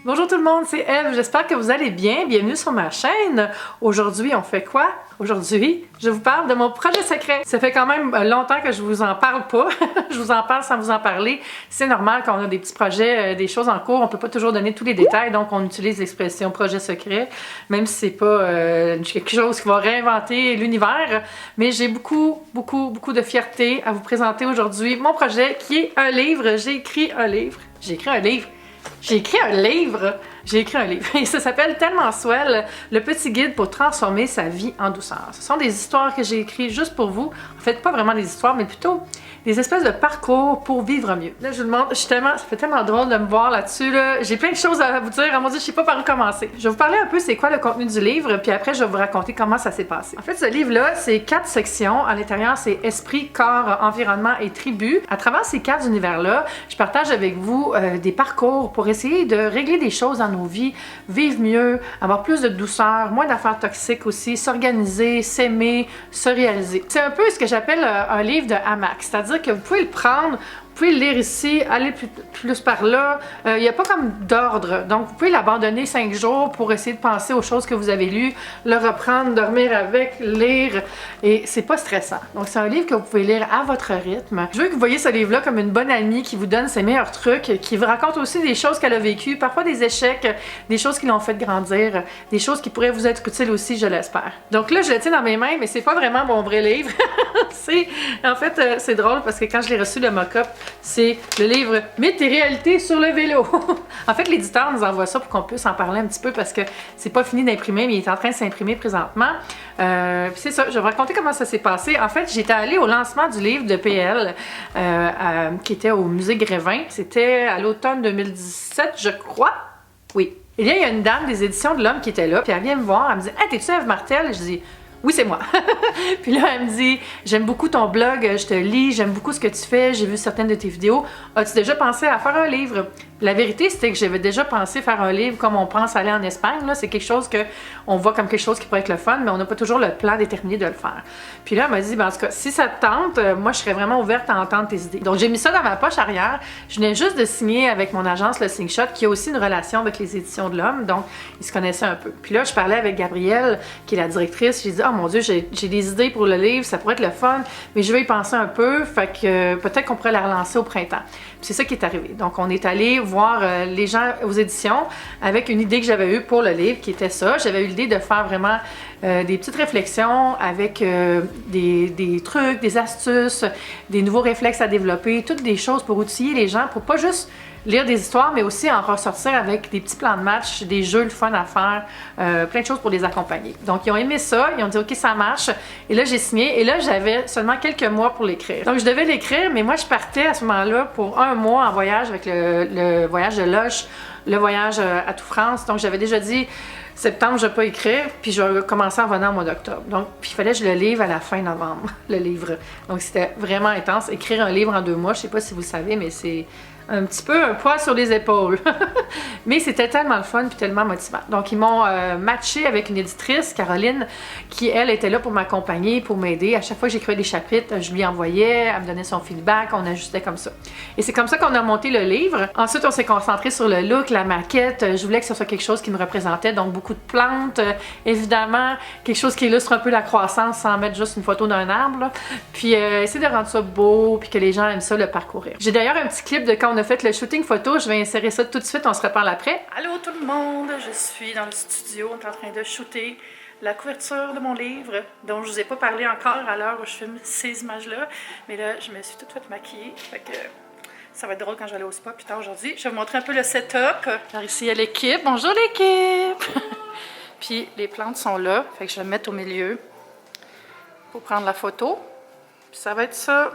Bonjour tout le monde, c'est Eve, j'espère que vous allez bien, bienvenue sur ma chaîne. Aujourd'hui, on fait quoi? Aujourd'hui, je vous parle de mon projet secret. Ça fait quand même longtemps que je vous en parle pas, je vous en parle sans vous en parler. C'est normal quand on a des petits projets, des choses en cours, on peut pas toujours donner tous les détails, donc on utilise l'expression projet secret, même si c'est pas quelque chose qui va réinventer l'univers. Mais j'ai beaucoup de fierté à vous présenter aujourd'hui mon projet qui est un livre. J'ai écrit un livre et ça s'appelle Tellement Swell, le petit guide pour transformer sa vie en douceur. Ce sont des histoires que j'ai écrites juste pour vous. En fait, pas vraiment des histoires, mais plutôt des espèces de parcours pour vivre mieux. Là, je vous demande, ça fait tellement drôle de me voir là-dessus, là. J'ai plein de choses à vous dire. Mon Dieu, je sais pas par où commencer. Je vais vous parler un peu c'est quoi le contenu du livre, puis après, je vais vous raconter comment ça s'est passé. En fait, ce livre-là, c'est 4 sections. À l'intérieur, c'est esprit, corps, environnement et tribu. À travers ces 4 univers-là, je partage avec vous des parcours pour essayer de régler des choses dans nos vies, vivre mieux, avoir plus de douceur, moins d'affaires toxiques aussi, s'organiser, s'aimer, se réaliser. C'est un peu ce que j'appelle un livre de hamac, c'est-à-dire que vous pouvez le prendre, vous pouvez le lire ici, aller plus par là. Il n'y a pas comme d'ordre. Donc, vous pouvez l'abandonner 5 jours pour essayer de penser aux choses que vous avez lues, le reprendre, dormir avec, lire. Et c'est pas stressant. Donc, c'est un livre que vous pouvez lire à votre rythme. Je veux que vous voyez ce livre-là comme une bonne amie qui vous donne ses meilleurs trucs, qui vous raconte aussi des choses qu'elle a vécues, parfois des échecs, des choses qui l'ont fait grandir, des choses qui pourraient vous être utiles aussi, je l'espère. Donc là, je le tiens dans mes mains, mais c'est pas vraiment mon vrai livre. En fait, c'est drôle parce que quand je l'ai reçu, le mock-up, c'est le livre Mythes et réalités sur le vélo. En fait, l'éditeur nous envoie ça pour qu'on puisse en parler un petit peu parce que c'est pas fini d'imprimer, mais il est en train de s'imprimer présentement. C'est ça, je vais vous raconter comment ça s'est passé. En fait, j'étais allée au lancement du livre de PL qui était au musée Grévin. C'était à l'automne 2017, je crois. Oui. Et là, il y a une dame des éditions de l'Homme qui était là, puis elle vient me voir, elle me dit « Hey, t'es-tu Eve Martel? » Je dis oui, c'est moi. Puis là, elle me dit, j'aime beaucoup ton blog, je te lis, j'aime beaucoup ce que tu fais, j'ai vu certaines de tes vidéos. As-tu déjà pensé à faire un livre? La vérité, c'était que j'avais déjà pensé faire un livre comme on pense aller en Espagne. C'est quelque chose qu'on voit comme quelque chose qui pourrait être le fun, mais on n'a pas toujours le plan déterminé de le faire. Puis là, elle m'a dit, ben, en tout cas, si ça te tente, moi, je serais vraiment ouverte à entendre tes idées. Donc, j'ai mis ça dans ma poche arrière. Je venais juste de signer avec mon agence, le Slingshot, qui a aussi une relation avec les éditions de l'Homme. Donc, ils se connaissaient un peu. Puis là, je parlais avec Gabrielle, qui est la directrice. J'ai dit, oh mon Dieu, j'ai des idées pour le livre, ça pourrait être le fun, mais je vais y penser un peu. Fait que peut-être qu'on pourrait la relancer au printemps. Puis c'est ça qui est arrivé. Donc, on est allé voir les gens aux éditions avec une idée que j'avais eue pour le livre, qui était ça. J'avais eu l'idée de faire vraiment des petites réflexions avec des trucs, des astuces, des nouveaux réflexes à développer, toutes des choses pour outiller les gens, pour pas juste lire des histoires, mais aussi en ressortir avec des petits plans de match, des jeux, le fun à faire, plein de choses pour les accompagner. Donc, ils ont aimé ça, ils ont dit « Ok, ça marche ». Et là, j'ai signé, et là, j'avais seulement quelques mois pour l'écrire. Donc, je devais l'écrire, mais moi, je partais à ce moment-là pour 1 mois en voyage avec le voyage de Loche, le voyage à Tout France. Donc, j'avais déjà dit septembre, je vais pas écrire, puis je vais commencer en venant au mois d'octobre. Donc, puis il fallait que je le livre à la fin novembre, le livre. Donc, c'était vraiment intense. Écrire un livre en 2 mois, je sais pas si vous le savez, mais c'est un petit peu un poids sur les épaules. Mais c'était tellement le fun puis tellement motivant. Donc, ils m'ont matché avec une éditrice, Caroline, qui, elle, était là pour m'accompagner, pour m'aider. À chaque fois que j'écrivais des chapitres, je lui envoyais, elle me donnait son feedback, on ajustait comme ça. Et c'est comme ça qu'on a monté le livre. Ensuite, on s'est concentré sur le look, la maquette. Je voulais que ce soit quelque chose qui me représentait, donc beaucoup de plantes, évidemment, quelque chose qui illustre un peu la croissance sans mettre juste une photo d'un arbre, là. Puis, essayer de rendre ça beau, puis que les gens aiment ça le parcourir. J'ai d'ailleurs un petit clip de quand on a fait le shooting photo, je vais insérer ça tout de suite, on se reparle après. Allô tout le monde, je suis dans le studio, on est en train de shooter la couverture de mon livre, dont je vous ai pas parlé encore à l'heure où je filme ces images-là, mais là, je me suis toute faite maquillée, fait que ça va être drôle quand je vais aller au spa plus tard aujourd'hui. Je vais vous montrer un peu le setup. Alors ici, il y a l'équipe. Bonjour l'équipe! Puis les plantes sont là, fait que je vais me mettre au milieu pour prendre la photo. Puis ça va être ça.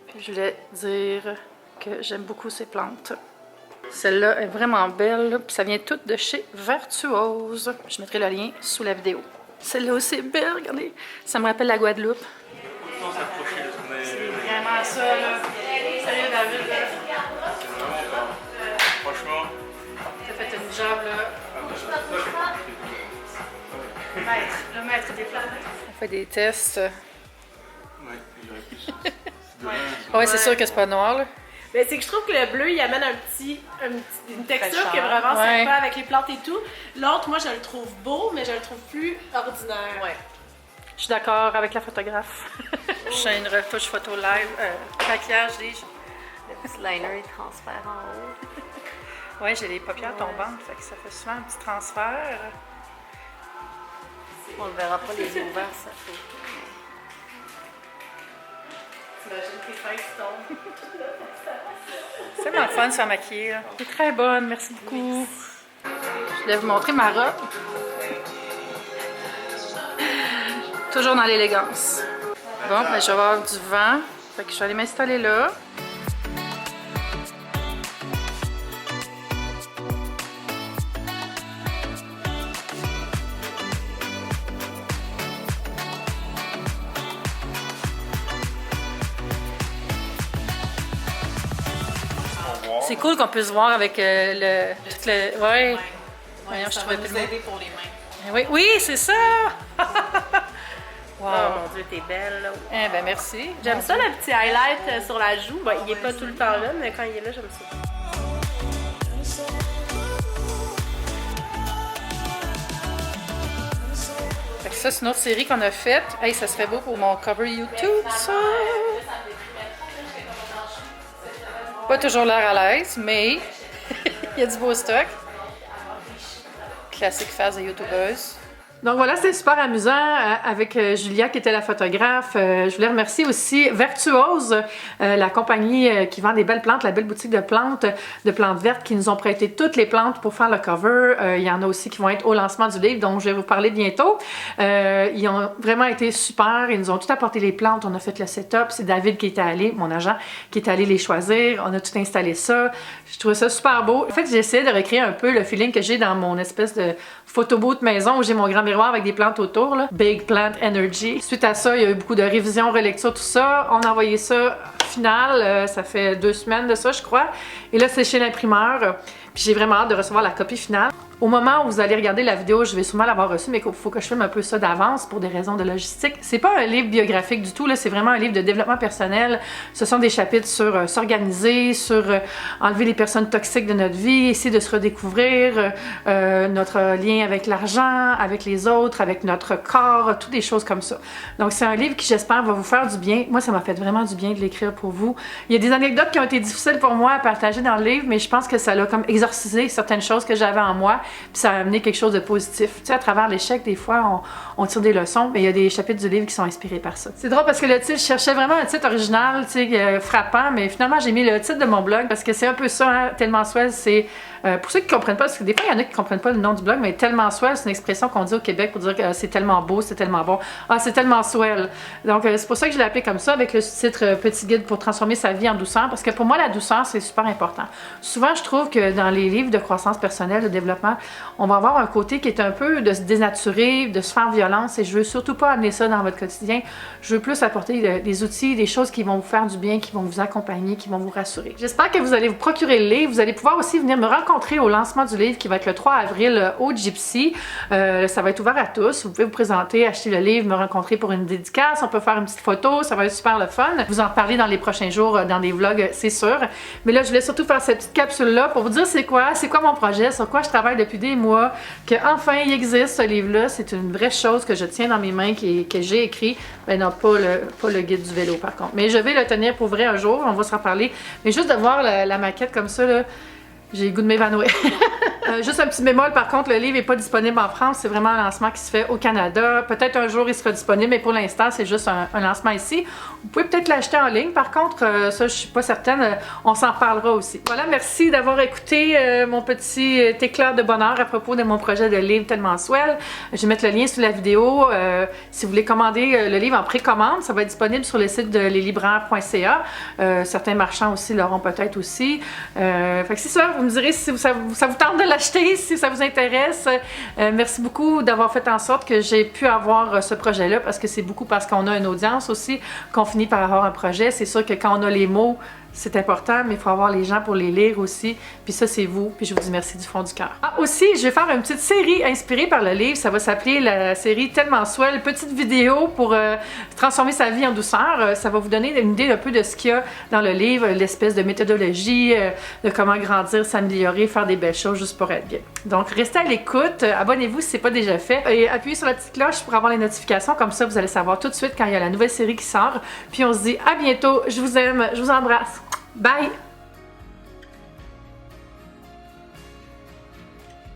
Puis je voulais dire que j'aime beaucoup ces plantes. Celle-là est vraiment belle, puis ça vient tout de chez Vertuose. Je mettrai le lien sous la vidéo. Celle-là aussi est belle, regardez. Ça me rappelle la Guadeloupe. C'est vraiment ça, là. Salut David. Franchement. T'as fait une job, là. Le maître des plantes. On fait des tests. Ouais, j'aurais pu. Ouais, c'est sûr que c'est pas noir, là. Mais c'est que je trouve que le bleu, il amène une texture qui est vraiment sympa avec les plantes et tout. L'autre, moi, je le trouve beau, mais je le trouve plus ordinaire. Ouais. Je suis d'accord avec la photographe. Je fais une retouche photo live, maquillage, dis-je. Le petit liner est transfert en haut. Oui, j'ai les paupières tombantes, fait que ça fait souvent un petit transfert. On ne verra pas les yeux ouverts, ça fait. T'imagines tes seins qui tombent. C'est vraiment le fun de se faire maquiller. C'est très bonne, merci beaucoup. Je voulais vous montrer ma robe. Toujours dans l'élégance. Bon, ben, je vais avoir du vent. Fait que je vais aller m'installer là. C'est cool qu'on puisse voir avec tout le... Ouais. Voyons, je trouvais plus le mot. aider pour les mains. Oui, oui, c'est ça! Wow. Oh mon Dieu, t'es belle là. Eh ben merci. J'aime ça le petit highlight sur la joue. Bon, il est pas tout le temps là, mais quand il est là, j'aime ça. Fait que ça, c'est une autre série qu'on a faite. Hey, ça serait beau pour mon cover YouTube, ça! Pas toujours l'air à l'aise, mais il y a du beau stock. Classique phase de youtubeuse. Donc voilà, c'était super amusant avec Julia qui était la photographe. Je voulais remercier aussi Vertuose, la compagnie qui vend des belles plantes, la belle boutique de plantes vertes qui nous ont prêté toutes les plantes pour faire le cover. Il y en a aussi qui vont être au lancement du livre dont je vais vous parler bientôt. Ils ont vraiment été super, ils nous ont tout apporté les plantes, on a fait le setup. C'est David qui était allé, mon agent, qui est allé les choisir. On a tout installé ça. Je trouvais ça super beau. En fait, j'ai essayé de recréer un peu le feeling que j'ai dans mon espèce de photo booth maison où j'ai mon grand miroir avec des plantes autour, là. Big Plant Energy. Suite à ça, il y a eu beaucoup de révisions, relectures, tout ça. On a envoyé ça final, ça fait 2 semaines de ça, je crois. Et là, c'est chez l'imprimeur. Puis j'ai vraiment hâte de recevoir la copie finale. Au moment où vous allez regarder la vidéo, je vais sûrement l'avoir reçue, mais il faut que je filme un peu ça d'avance pour des raisons de logistique. C'est pas un livre biographique du tout, là, c'est vraiment un livre de développement personnel. Ce sont des chapitres sur s'organiser, sur enlever les personnes toxiques de notre vie, essayer de se redécouvrir, notre lien avec l'argent, avec les autres, avec notre corps, toutes des choses comme ça. Donc c'est un livre qui, j'espère, va vous faire du bien. Moi, ça m'a fait vraiment du bien de l'écrire pour vous. Il y a des anecdotes qui ont été difficiles pour moi à partager dans le livre, mais je pense que ça l'a comme exorcisé certaines choses que j'avais en moi. Puis ça a amené quelque chose de positif. Tu sais, à travers l'échec, des fois, on tire des leçons, mais il y a des chapitres du livre qui sont inspirés par ça. C'est drôle parce que le titre, je cherchais vraiment un titre original, tu sais, frappant, mais finalement, j'ai mis le titre de mon blog parce que c'est un peu ça, hein, Tellement Swell, c'est... pour ceux qui comprennent pas, parce que des fois, il y en a qui comprennent pas le nom du blog, mais Tellement Swell, c'est une expression qu'on dit au Québec pour dire que c'est tellement beau, c'est tellement bon. Ah, c'est tellement swell. Donc, c'est pour ça que je l'ai appelé comme ça, avec le sous-titre Petit guide pour transformer sa vie en douceur, parce que pour moi, la douceur, c'est super important. Souvent, je trouve que dans les livres de croissance personnelle, de développement, on va avoir un côté qui est un peu de se dénaturer, de se faire violence, et je veux surtout pas amener ça dans votre quotidien. Je veux plus apporter des outils, des choses qui vont vous faire du bien, qui vont vous accompagner, qui vont vous rassurer. J'espère que vous allez vous procurer le livre. Vous allez pouvoir aussi venir me rencontrer au lancement du livre qui va être le 3 avril au Gypsy. Ça va être ouvert à tous. Vous pouvez vous présenter, acheter le livre, me rencontrer pour une dédicace. On peut faire une petite photo. Ça va être super le fun. Vous en reparler dans les prochains jours dans des vlogs, c'est sûr. Mais là, je voulais surtout faire cette petite capsule-là pour vous dire c'est quoi mon projet, sur quoi je travaille depuis des mois, que enfin il existe ce livre-là. C'est une vraie chose que je tiens dans mes mains, que j'ai écrit. Ben non, pas le guide du vélo par contre. Mais je vais le tenir pour vrai un jour, on va se reparler. Mais juste de voir la maquette comme ça, là, j'ai le goût de m'évanouir. Juste un petit bémol, par contre, le livre n'est pas disponible en France. C'est vraiment un lancement qui se fait au Canada. Peut-être un jour il sera disponible, mais pour l'instant, c'est juste un lancement ici. Vous pouvez peut-être l'acheter en ligne. Par contre, ça, je suis pas certaine. On s'en parlera aussi. Voilà, merci d'avoir écouté mon petit éclair de bonheur à propos de mon projet de livre Tellement Swell. Je vais mettre le lien sous la vidéo. Si vous voulez commander le livre en précommande, ça va être disponible sur le site de leslibraires.ca. Certains marchands aussi l'auront peut-être aussi. Fait que c'est ça. Vous me direz si ça vous tente de l'acheter, si ça vous intéresse. Merci beaucoup d'avoir fait en sorte que j'ai pu avoir ce projet-là, parce que c'est beaucoup parce qu'on a une audience aussi qu'on finit par avoir un projet. C'est sûr que quand on a les mots, c'est important, mais il faut avoir les gens pour les lire aussi. Puis ça, c'est vous. Puis je vous dis merci du fond du cœur. Ah, aussi, je vais faire une petite série inspirée par le livre. Ça va s'appeler la série Tellement Swell. Petite vidéo pour transformer sa vie en douceur. Ça va vous donner une idée un peu de ce qu'il y a dans le livre, l'espèce de méthodologie, de comment grandir, s'améliorer, faire des belles choses juste pour être bien. Donc, restez à l'écoute. Abonnez-vous si ce n'est pas déjà fait. Et appuyez sur la petite cloche pour avoir les notifications. Comme ça, vous allez savoir tout de suite quand il y a la nouvelle série qui sort. Puis on se dit à bientôt. Je vous aime. Je vous embrasse. Bye!